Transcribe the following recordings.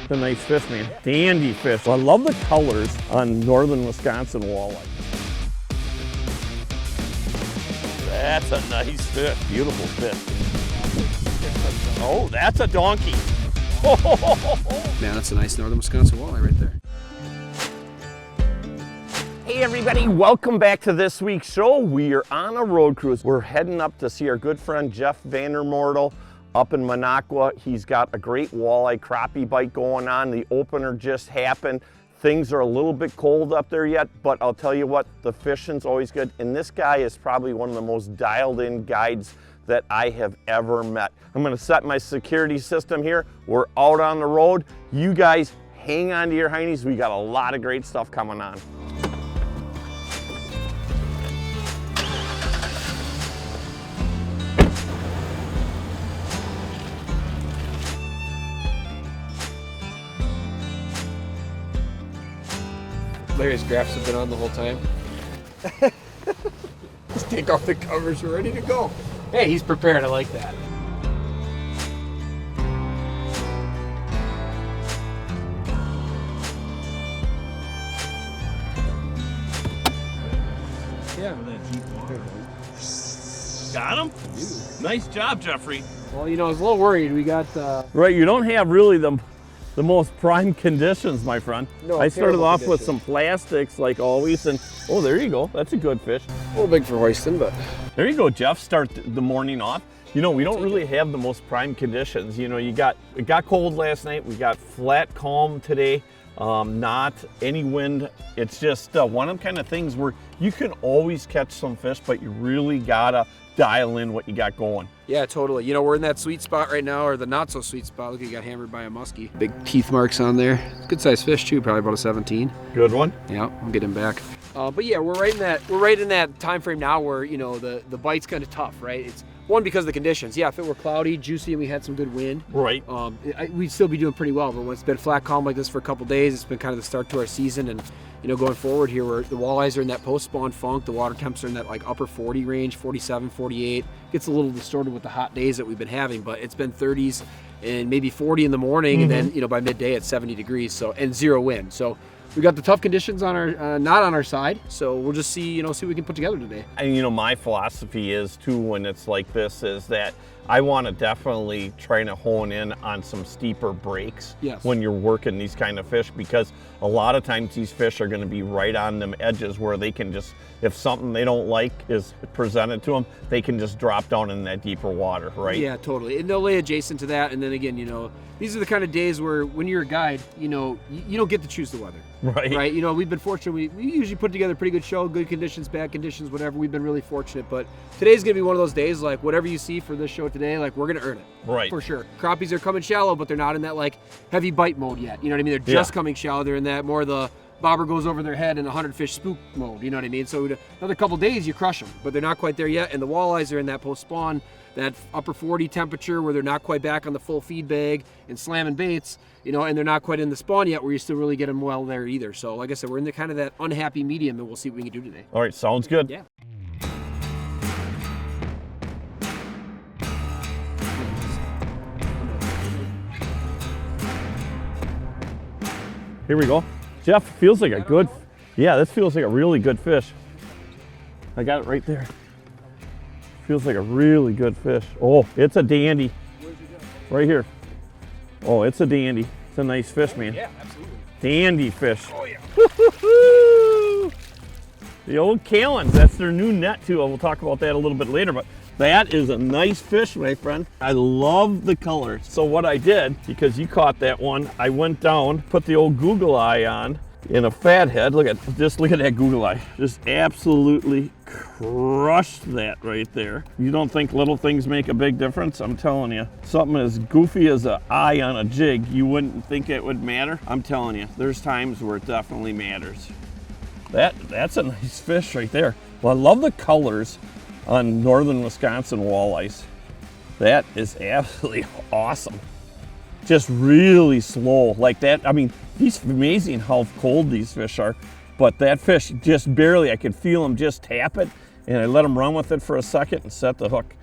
It's a nice fish, man. Dandy fish. I love the colors on northern Wisconsin walleye. That's a nice fish. Beautiful fish. Oh, that's a donkey. Man, that's a nice northern Wisconsin walleye right there. Hey everybody, welcome back to this week's show. We are on a road cruise. We're heading up to see our good friend Jeff Van Remortel up in Minocqua. He's got a great walleye crappie bite going on. The opener just happened. Things are a little bit cold up there yet, but I'll tell you what, the fishing's always good. And this guy is probably one of the most dialed in guides that I have ever met. I'm gonna set my security system here. We're out on the road. You guys hang on to your heinies. We got a lot of great stuff coming on. Larry's graphs have been on the whole time. Just take off the covers, we're ready to go. Hey, he's prepared, I like that. Yeah. Got him? Nice job, Jeffrey. Well, you know, I was a little worried. We got... Right, you don't have really the most prime conditions, my friend. No, I started off with some plastics like always, and oh, there you go. That's a good fish. A little big for hoisting, but... There you go, Jeff. Start the morning off. You know, we don't really have the most prime conditions. You know, it got cold last night. We got flat calm today. Not any wind. It's just one of them kind of things where you can always catch some fish, but you really gotta dial in what you got going. Yeah, totally. You know, we're in that sweet spot right now, or the not so sweet spot. Look, you got hammered by a muskie. Big teeth marks on there. Good sized fish too, probably about a 17. Good one. Yeah, I'll get him back. But yeah, we're right in that time frame now where, you know, the bite's kind of tough, right? It's one because of the conditions. Yeah, if it were cloudy, juicy, and we had some good wind, right, we'd still be doing pretty well. But when it's been flat calm like this for a couple days, it's been kind of the start to our season. And you know, going forward here, where the walleyes are in that post-spawn funk, the water temps are in that like upper 40 range, 47, 48. Gets a little distorted with the hot days that we've been having, but it's been 30s and maybe 40 in the morning, and then, you know, by midday it's 70 degrees, so, and zero wind. So we got the tough conditions on our not on our side, so we'll just see what we can put together today. And you know, my philosophy is too, when it's like this, is that I want to definitely try to hone in on some steeper breaks when you're working these kind of fish, because a lot of times these fish are going to be right on them edges where they can just, if something they don't like is presented to them, they can just drop down in that deeper water, right? Yeah, totally. And they'll lay adjacent to that. And then again, you know, these are the kind of days where when you're a guide, you know, you don't get to choose the weather. Right. You know, we've been fortunate. We usually put together a pretty good show, good conditions, bad conditions, whatever. We've been really fortunate. But today's going to be one of those days, like whatever you see for this show today, like we're going to earn it. Right. For sure. Crappies are coming shallow, but they're not in that like heavy bite mode yet. You know what I mean? They're just coming shallow. They're in that more the bobber goes over their head in 100 fish spook mode. You know what I mean? So another couple days, you crush them, but they're not quite there yet. And the walleyes are in that post-spawn, that upper 40 temperature where they're not quite back on the full feed bag and slamming baits, you know, and they're not quite in the spawn yet where you still really get them well there either. So like I said, we're in the kind of that unhappy medium, and we'll see what we can do today. All right, sounds good. Yeah. Here we go. Jeff, feels like a good, this feels like a really good fish. I got it right there. Feels like a really good fish. Oh, it's a dandy. Right here. Oh, it's a dandy. It's a nice fish, man. Yeah, absolutely. Dandy fish. Oh, yeah. Woo-hoo-hoo! The old Callens, that's their new net too. We'll talk about that a little bit later, but that is a nice fish, my friend. I love the colors. So what I did, because you caught that one, I went down, put the old Google Eye on in a fathead. Look at that Google Eye. Just absolutely crushed that right there. You don't think little things make a big difference? I'm telling you. Something as goofy as an eye on a jig, you wouldn't think it would matter. I'm telling you, there's times where it definitely matters. That's a nice fish right there. Well, I love the colors on northern Wisconsin walleyes. That is absolutely awesome. Just really slow like that. I mean, it's amazing how cold these fish are, but that fish just barely, I could feel him just tap it, and I let him run with it for a second and set the hook.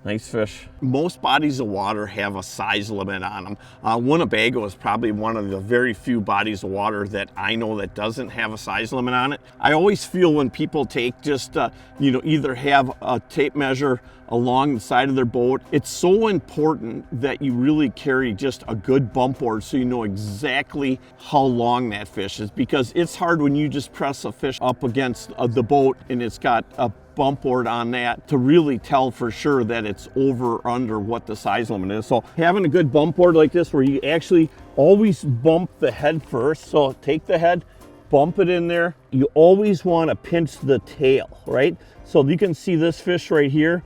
Nice fish. Most bodies of water have a size limit on them. Winnebago is probably one of the very few bodies of water that I know that doesn't have a size limit on it. I always feel when people take just, either have a tape measure along the side of their boat, it's so important that you really carry just a good bump board so you know exactly how long that fish is, because it's hard when you just press a fish up against the boat and it's got a bump board on that to really tell for sure that it's over or under what the size limit is. So having a good bump board like this where you actually always bump the head first. So take the head, bump it in there. You always want to pinch the tail, right? So you can see this fish right here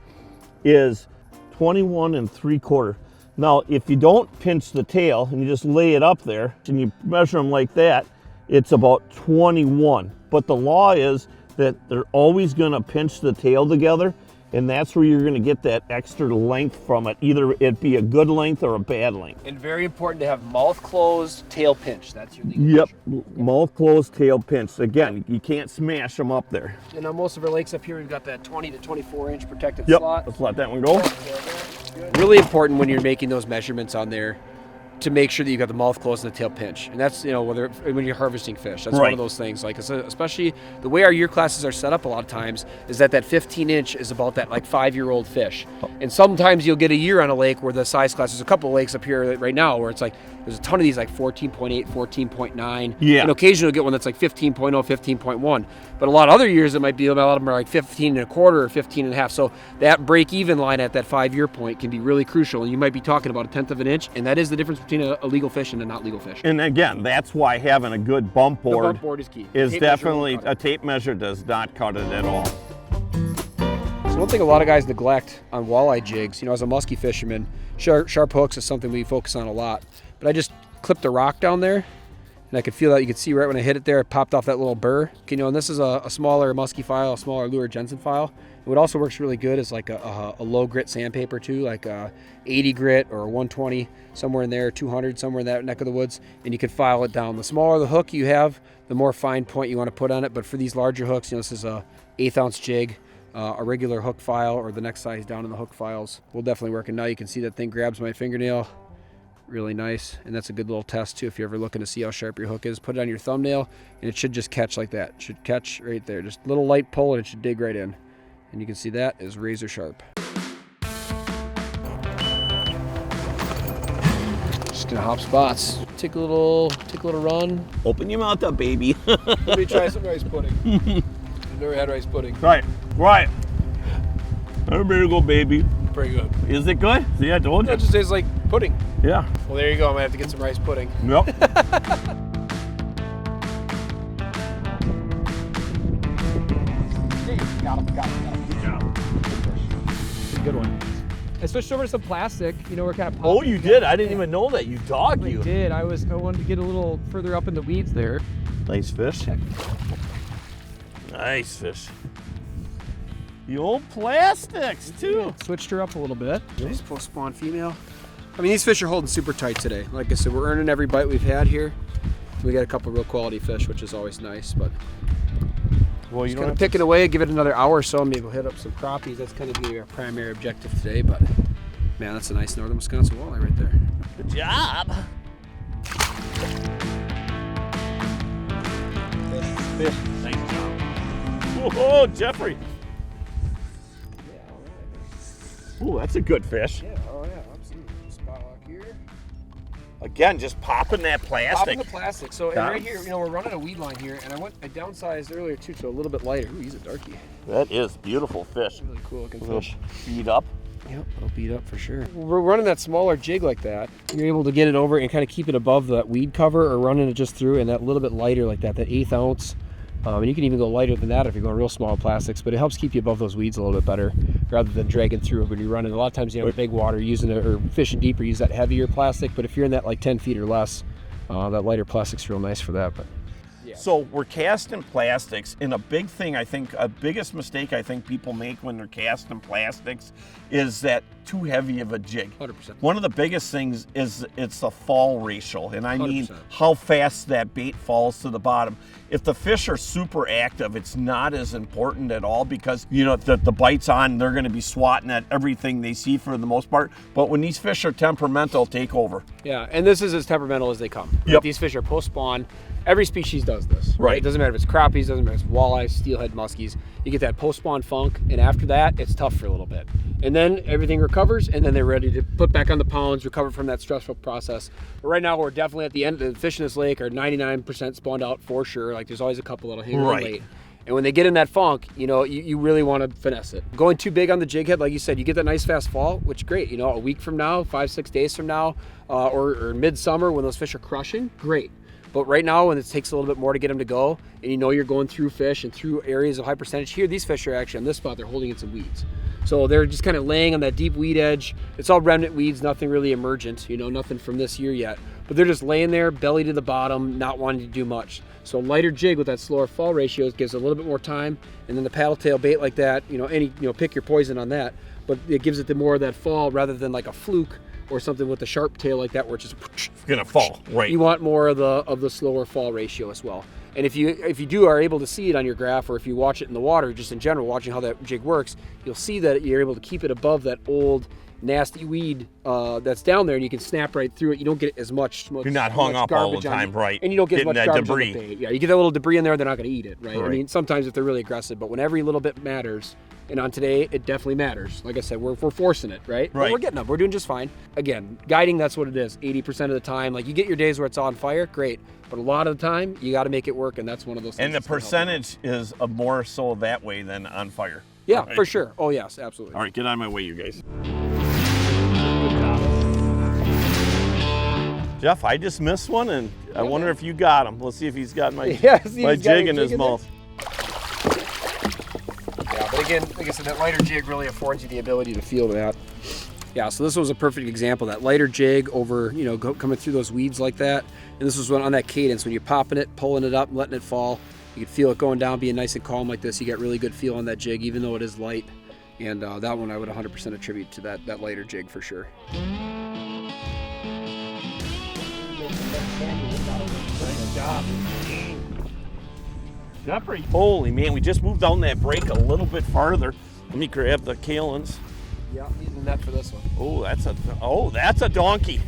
is 21 3/4. Now, if you don't pinch the tail and you just lay it up there and you measure them like that, it's about 21. But the law is that they're always gonna pinch the tail together, and that's where you're gonna get that extra length from it. Either it be a good length or a bad length. And very important to have mouth closed, tail pinch. That's your legal Yep, measure. mouth closed, tail pinched. Again, you can't smash them up there. And on most of our lakes up here, we've got that 20 to 24 inch protected Yep, slot. let's let that one go. Really important when you're making those measurements on there to make sure that you got the mouth closed and the tail pinch. And that's, whether when you're harvesting fish, that's one of those things. Like, especially the way our year classes are set up a lot of times is that 15 inch is about that like 5-year-old fish. And sometimes you'll get a year on a lake where the size class, there's a couple of lakes up here right now where it's like, there's a ton of these like 14.8, 14.9. Yeah. And occasionally you'll get one that's like 15.0, 15.1. But a lot of other years it might be, a lot of them are like 15 1/4 or 15 1/2. So that break even line at that 5-year point can be really crucial. And you might be talking about 1/10 of an inch. And that is the difference between a legal fish and a not legal fish. And again, that's why having a good bump board, The bump board is key. is Tape measure definitely, won't cut a tape measure does not cut it at all. So one thing a lot of guys neglect on walleye jigs, as a musky fisherman, sharp hooks is something we focus on a lot. But I just clipped a rock down there, and I could feel that. You could see right when I hit it there, it popped off that little burr. And this is a smaller musky file, a smaller lure Jensen file. And what also works really good is like a low grit sandpaper too, like a 80 grit or a 120, somewhere in there, 200, somewhere in that neck of the woods, and you can file it down. The smaller the hook you have, the more fine point you want to put on it. But for these larger hooks, this is a 1/8 ounce jig. A regular hook file or the next size down in the hook files will definitely work. And now you can see that thing grabs my fingernail really nice, and that's a good little test too if you're ever looking to see how sharp your hook is. Put it on your thumbnail and it should just catch like that. It should catch right there, just a little light pull and it should dig right in, and you can see that is razor sharp. Just gonna hop spots, take a little run. Open your mouth up, baby. Let me try some rice pudding. I've never had rice pudding. Right. There you go, baby. Pretty good. Is it good? See, I told you. It just tastes like pudding. Yeah. Well, there you go. I'm gonna have to get some rice pudding. Yep. Got him. Good job. It's a good one. I switched over to some plastic. We're kind of. Oh, you did? I didn't even know that. You dog, I you. did. I wanted to get a little further up in the weeds there. Nice fish. Nice fish. The old plastics, too. Switched her up a little bit. Nice post-spawn female. I mean, these fish are holding super tight today. Like I said, we're earning every bite we've had here. We got a couple real quality fish, which is always nice. But Well, you kind of picking away. Give it another hour or so. Maybe we'll hit up some crappies. That's kind of gonna be our primary objective today. But man, that's a nice northern Wisconsin walleye right there. Good job. Fish. Nice job. Whoa, Jeffrey. Yeah, all right. Ooh, that's a good fish. Yeah, oh yeah, absolutely. Spot lock here. Again, just popping that plastic. Popping the plastic. So and Got right him. here, we're running a weed line here, and I downsized earlier too to a little bit lighter. Ooh, he's a darkie. That is beautiful fish. Really cool looking A little fish. beat up. Yep, it'll beat up for sure. We're running that smaller jig like that. You're able to get it over and kind of keep it above that weed cover, or running it just through, and that little bit lighter like that 1/8 ounce. And you can even go lighter than that if you're going real small plastics, but it helps keep you above those weeds a little bit better rather than dragging through it when you're running. A lot of times, big water, using it or fishing deeper, use that heavier plastic, but if you're in that like 10 feet or less, that lighter plastic's real nice for that. But So we're casting plastics, and a big thing I think, a biggest mistake I think people make when they're casting plastics is that too heavy of a jig. 100%. One of the biggest things is it's the fall ratio, and I mean 100%. how fast that bait falls to the bottom. If the fish are super active, it's not as important at all because, you know, the bite's on, they're going to be swatting at everything they see for the most part. But when these fish are temperamental, take over. Yeah, and this is as temperamental as they come. Yep. These fish are post-spawn. Every species does this. Right. It doesn't matter if it's crappies, doesn't matter if it's walleyes, steelhead, muskies. You get that post-spawn funk, and after that, it's tough for a little bit. And then everything recovers, and then they're ready to put back on the pounds, recover from that stressful process. But right now, we're definitely at the end. The fish in this lake are 99% spawned out for sure. Like, there's always a couple that'll hang around late. And when they get in that funk, you know, you really want to finesse it. Going too big on the jig head, like you said, you get that nice fast fall, which is great. You know, a week from now, 5-6 days from now, or midsummer when those fish are crushing, great. But right now, when it takes a little bit more to get them to go, and you know you're going through fish and through areas of high percentage, here these fish are actually on this spot, they're holding in some weeds. So they're just kind of laying on that deep weed edge. It's all remnant weeds, nothing really emergent, you know, nothing from this year yet. But they're just laying there, belly to the bottom, not wanting to do much. So a lighter jig with that slower fall ratio gives a little bit more time, and then the paddle tail bait like that, you know, pick your poison on that. But it gives it the more of that fall rather than like a fluke or something with a sharp tail like that where it's just gonna fall. Right. You want more of the slower fall ratio as well. And if you are able to see it on your graph, or if you watch it in the water, just in general, watching how that jig works, you'll see that you're able to keep it above that old nasty weed that's down there, and you can snap right through it. You don't get as much. You're not hung up all the time, right? And you don't get as much that garbage debris. on the bait. Yeah, you get that little debris in there, they're not going to eat it, right? Right. I mean, sometimes if they're really aggressive, but when every little bit matters, and on today, it definitely matters. Like I said, we're forcing it, right? But we're getting them. We're doing just fine. Again, guiding, that's what it is. 80% of the time, like you get your days where it's on fire, great. But a lot of the time, you got to make it work, and that's one of those things. And the percentage is more so that way than on fire. Yeah, right? For sure. Oh, yes, absolutely. All right, get out of my way, you guys. Jeff, I just missed one, and I wonder if you got him. Let's see if he's got my, my jig in his mouth. Yeah, but again, like I said, that lighter jig really affords you the ability to feel that. Yeah, so this was a perfect example. That lighter jig over, you know, coming through those weeds like that. And this was on that cadence, when you're popping it, pulling it up, letting it fall. You can feel it going down, being nice and calm like this. You get really good feel on that jig, even though it is light. And that one I would 100% attribute to that lighter jig for sure. Nice job. Jeffrey. Holy man, we just moved down that break a little bit farther. Let me grab the Kalins. Yeah, using the net for this one. Oh, that's a donkey.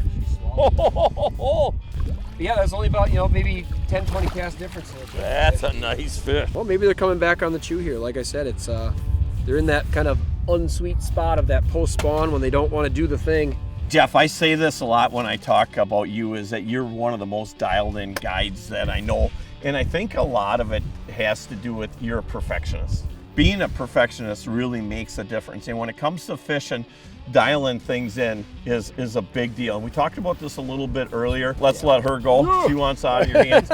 Yeah, that's only about, you know, maybe 10, 20 cast difference there. That's a nice fish. Well, maybe they're coming back on the chew here. Like I said, it's they're in that kind of unsweet spot of that post-spawn when they don't want to do the thing. Jeff, I say this a lot when I talk about you, is that you're one of the most dialed in guides that I know. And I think a lot of it has to do with you're a perfectionist. Being a perfectionist really makes a difference. And when it comes to fishing, dialing things in is a big deal. We talked about this a little bit earlier. Let's let her go. She wants out of your hands.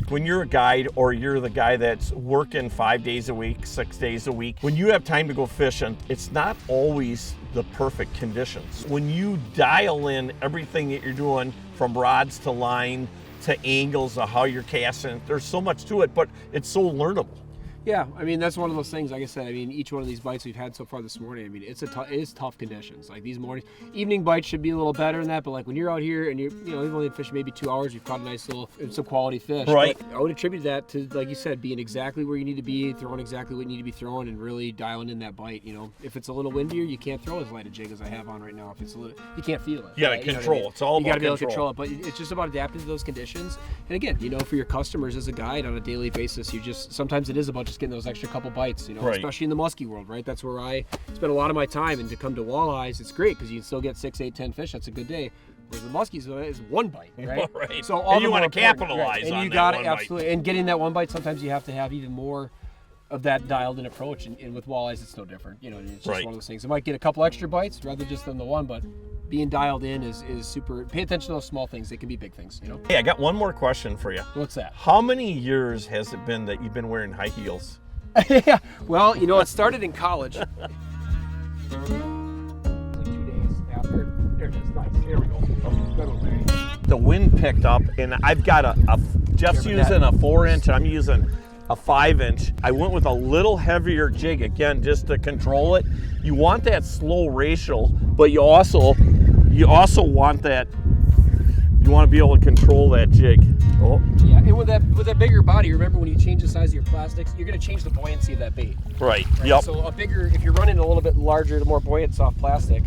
When you're a guide, or you're the guy that's working 5 days a week, 6 days a week, when you have time to go fishing, it's not always the perfect conditions. When you dial in everything that you're doing, from rods to line to angles of how you're casting, there's so much to it, but it's so learnable. Yeah, I mean, that's one of those things, like I said, I mean, each one of these bites we've had so far this morning, I mean, it is tough conditions. Like these mornings, evening bites should be a little better than that, but like when you're out here and you've only fished maybe 2 hours, you've caught a nice little, some quality fish. Right. But I would attribute that to, like you said, being exactly where you need to be, throwing exactly what you need to be throwing, and really dialing in that bite, you know. If it's a little windier, you can't throw as light a jig as I have on right now. If it's a little, you can't feel it. You gotta control. You know what I mean? It's all about You gotta be able to control. control it, but it's just about adapting to those conditions. And again, you know, for your customers as a guide on a daily basis, sometimes it is about just getting those extra couple bites, you know, right. Especially in the musky world, right? That's where I spend a lot of my time. And to come to walleyes, it's great because you can still get 6, 8, 10 fish. That's a good day. Whereas the muskies is one bite, right? Right. So all and you want to important, capitalize right? on And you that got one it, absolutely. bite. And getting that one bite, sometimes you have to have even more of that dialed-in approach. And with walleyes, it's no different. You know, it's just right. one of those things. It might get a couple extra bites rather just than the one, but being dialed in is super. Pay attention to those small things. They can be big things, you know? Hey, I got one more question for you. What's that? How many years has it been that you've been wearing high heels? Yeah, well, you know, it started in college. Like 2 days after. There it is. Nice. There we go. The wind picked up, and I've got Jeff's using a 4-inch, I'm using a 5-inch. I went with a little heavier jig, again, just to control it. You want that slow ratio, but you also want that, you want to be able to control that jig. Oh. Yeah, and with that bigger body, remember when you change the size of your plastics, you're going to change the buoyancy of that bait. Right. Yep. So if you're running a little bit larger, the more buoyant soft plastic,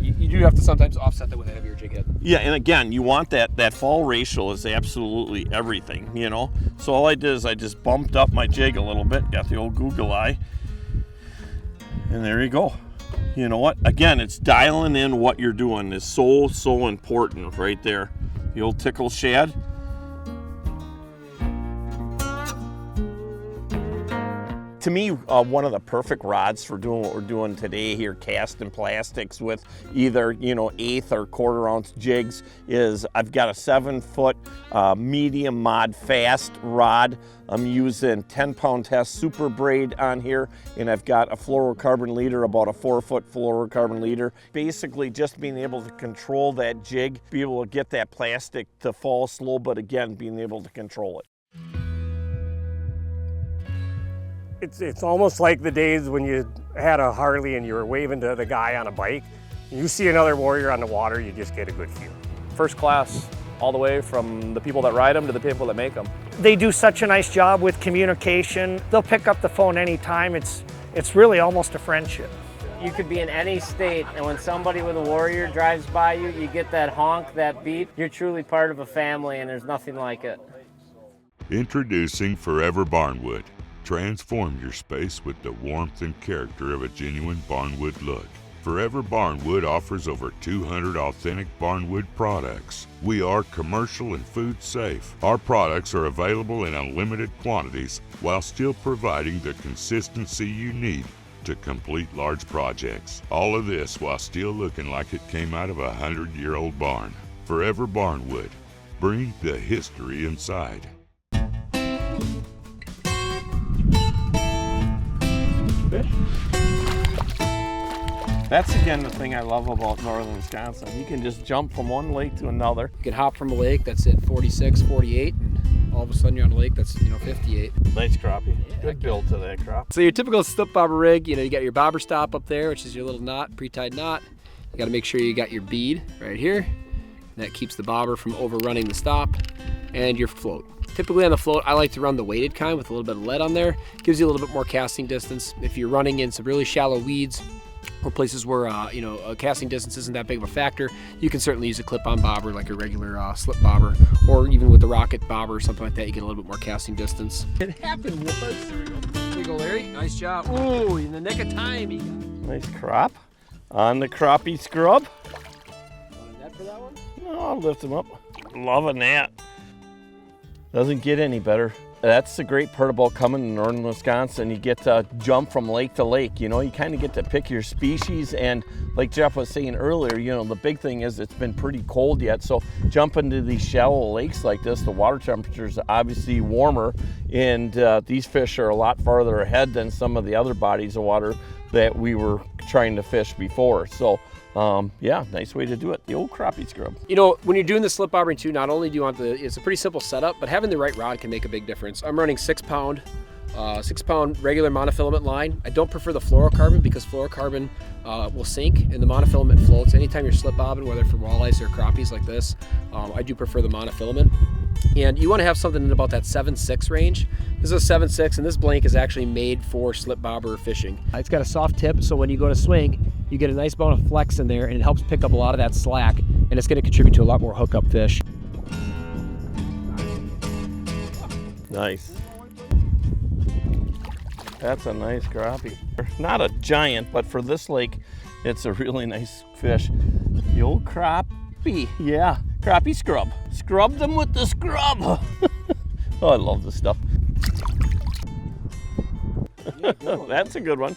you do have to sometimes offset that with a heavier jig head. Yeah, and again, you want that fall ratio is absolutely everything, you know? So all I did is I just bumped up my jig a little bit, got the old Google eye, and there you go. You know what? Again, it's dialing in what you're doing is so important right there. The old tickle shad. To me, one of the perfect rods for doing what we're doing today here, casting plastics with either, you know, 1/8 or 1/4 ounce jigs, is I've got a 7-foot medium mod fast rod. I'm using 10-pound test super braid on here, and I've got a fluorocarbon leader, about a 4-foot fluorocarbon leader. Basically just being able to control that jig, be able to get that plastic to fall slow, but again, being able to control it. It's almost like the days when you had a Harley and you were waving to the guy on a bike. You see another warrior on the water, you just get a good feel. First class, all the way from the people that ride them to the people that make them. They do such a nice job with communication. They'll pick up the phone anytime. It's really almost a friendship. You could be in any state, and when somebody with a warrior drives by you, you get that honk, that beep. You're truly part of a family, and there's nothing like it. Introducing Forever Barnwood. Transform your space with the warmth and character of a genuine barnwood look. Forever Barnwood offers over 200 authentic barnwood products. We are commercial and food safe. Our products are available in unlimited quantities while still providing the consistency you need to complete large projects. All of this while still looking like it came out of a 100-year-old barn. Forever Barnwood. Bring the history inside. That's again the thing I love about northern Wisconsin. You can just jump from one lake to another. You can hop from a lake that's at 46, 48, and all of a sudden you're on a lake that's 58. Nice crappie. Good build to that crop. So your typical slip bobber rig, you got your bobber stop up there, which is your little knot, pre-tied knot. You got to make sure you got your bead right here. That keeps the bobber from overrunning the stop, and your float. Typically on the float, I like to run the weighted kind with a little bit of lead on there. Gives you a little bit more casting distance. If you're running in some really shallow weeds or places where casting distance isn't that big of a factor, you can certainly use a clip-on bobber like a regular slip bobber, or even with the rocket bobber or something like that, you get a little bit more casting distance. It happened once. There you go, Larry. Nice job. Ooh, in the nick of time. You got Nice crop on the crappie scrub. Want a net for that one? No, I'll lift him up. Loving that. Doesn't get any better. That's the great part about coming to northern Wisconsin. You get to jump from lake to lake. You know, you kind of get to pick your species. And like Jeff was saying earlier, you know, the big thing is it's been pretty cold yet. So jumping to these shallow lakes like this, the water temperature is obviously warmer. And these fish are a lot farther ahead than some of the other bodies of water that we were trying to fish before. So yeah, nice way to do it. The old crappie scrub. You know, when you're doing the slip bobbering too, not only do you want it's a pretty simple setup, but having the right rod can make a big difference. I'm running 6-pound regular monofilament line. I don't prefer the fluorocarbon because fluorocarbon will sink and the monofilament floats. Anytime you're slip bobbing, whether for walleyes or crappies like this, I do prefer the monofilament. And you want to have something in about that 7/6 range. This is a 7/6, and this blank is actually made for slip bobber fishing. It's got a soft tip, so when you go to swing, you get a nice amount of flex in there, and it helps pick up a lot of that slack, and it's going to contribute to a lot more hookup fish. Nice. That's a nice crappie. Not a giant, but for this lake, it's a really nice fish. The old crappie, yeah. Crappie scrub. Scrub them with the scrub. Oh, I love this stuff. That's a good one.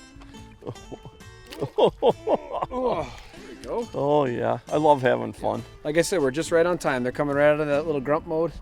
Oh, there you go. Oh yeah, I love having fun. Like I said, we're just right on time. They're coming right out of that little grump mode.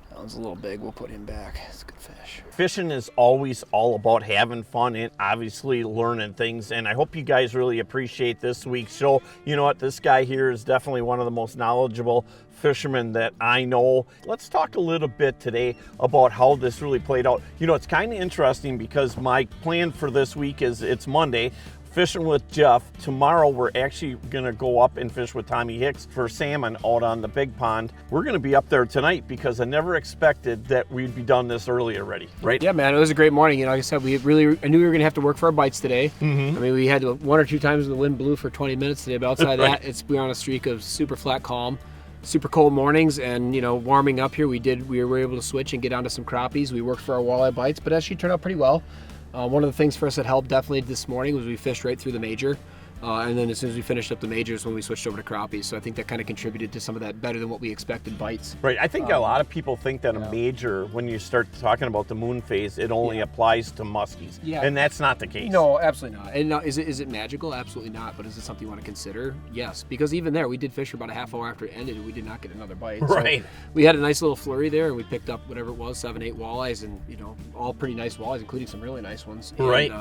That one's a little big. We'll put him back. It's a good fish. Fishing is always all about having fun and obviously learning things, and I hope you guys really appreciate this week's show. You know what, this guy here is definitely one of the most knowledgeable fishermen that I know. Let's talk a little bit today about how this really played out. You know, it's kind of interesting because my plan for this week is it's Monday, fishing with Jeff. Tomorrow we're actually gonna go up and fish with Tommy Hicks for salmon out on the big pond. We're gonna be up there tonight because I never expected that we'd be done this early already, right? Yeah, man, it was a great morning. You know, like I said, I knew we were gonna have to work for our bites today. I mean, we had to, one or two times the wind blew for 20 minutes today, but outside Right. that, we're on a streak of super flat calm, super cold mornings, and you know, warming up here, we were able to switch and get onto some crappies. We worked for our walleye bites, but actually turned out pretty well. One of the things for us that helped definitely this morning was we fished right through the major. And then as soon as we finished up the majors, when we switched over to crappies. So I think that kind of contributed to some of that better than what we expected bites. Right, I think a lot of people think that a major, when you start talking about the moon phase, it only applies to muskies. Yeah. And that's not the case. No, absolutely not. And is it magical? Absolutely not. But is it something you want to consider? Yes. Because even there, we did fish for about a half hour after it ended, and we did not get another bite. Right. So we had a nice little flurry there, and we picked up whatever it was, 7, 8 walleyes, and you know, all pretty nice walleyes, including some really nice ones. Right.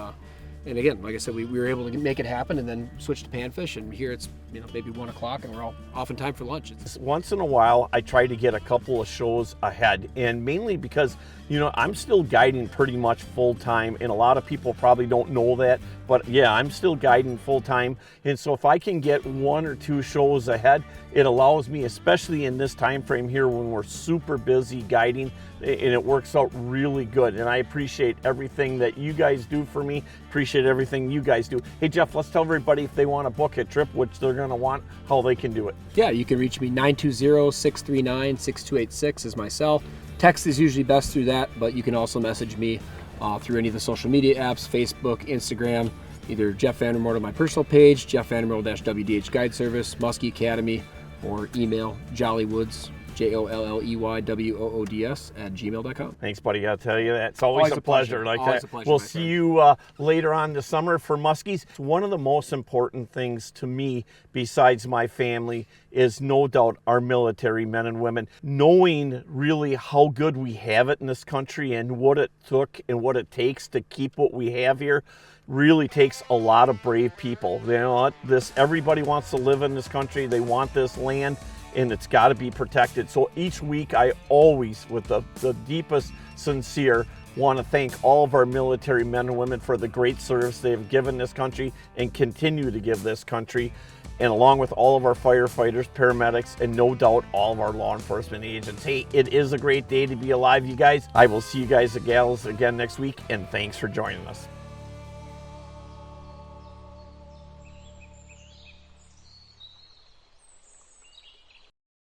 And again, like I said, we were able to make it happen and then switch to panfish. And here it's, you know, maybe 1 o'clock and we're all off in time for lunch. Once in a while, I try to get a couple of shows ahead, and mainly because, you know, I'm still guiding pretty much full time, and a lot of people probably don't know that, but yeah, I'm still guiding full time. And so if I can get 1 or 2 shows ahead, it allows me, especially in this time frame here when we're super busy guiding, and it works out really good. And I appreciate everything that you guys do for me, appreciate everything you guys do. Hey Jeff, let's tell everybody if they want to book a trip, which they're going to want, how they can do it. Yeah, you can reach me 920-639-6286 is my cell. Text is usually best through that, but you can also message me through any of the social media apps, Facebook, Instagram, either Jeff Van Remortel, my personal page, Jeff Van Remortel-WDH Guide Service, Muskie Academy, or email jollywoods, JOLLEYWOODS @gmail.com. Thanks, buddy. I'll tell you that. It's always a pleasure. Like Always that. a pleasure, We'll my see friend. you later on this summer for muskies. One of the most important things to me, besides my family, is no doubt our military men and women. Knowing really how good we have it in this country and what it took and what it takes to keep what we have here really takes a lot of brave people. You know what? Everybody wants to live in this country. They want this land, and it's got to be protected. So each week I always, with the deepest sincere, want to thank all of our military men and women for the great service they have given this country and continue to give this country, and along with all of our firefighters, paramedics, and no doubt all of our law enforcement agents. Hey, it is a great day to be alive, you guys. I will see you guys and gals again next week, and thanks for joining us.